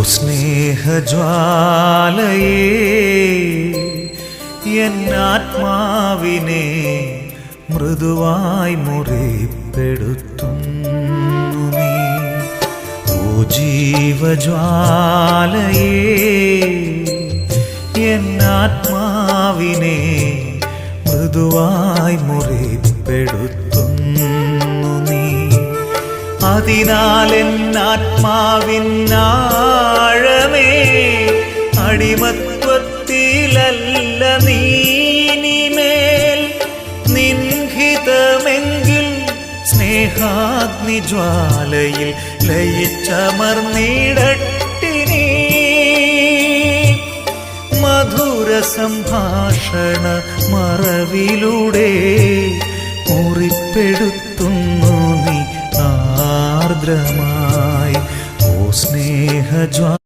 സ്നേഹജ്വാലയേ എന്നാത്മാവിനെ മൃദുവായി മുറിപ്പെടുത്തുന്നു നീ. ഓ ജീവജ്വാലയേ എന്നാത്മാവിനെ മൃദുവായി മുറിപ്പെടുത്തുന്നു നീ. അതിനാൽ എന്നാത്മാവിനാഴമേ അടിമത്വത്തിലല്ല നീനിമേൽ നിൻഹിതമെങ്കിൽ സ്നേഹാഗ്നിജ്വാലയിൽ ലയിച്ചമർന്നിടട്ടിനീ. മധുര സംഭാഷണ മറവിലൂടെ മുറിപ്പെടുത്തുന്നു നീ ആർദ്രമായി. ഓ സ്നേഹജ്വാല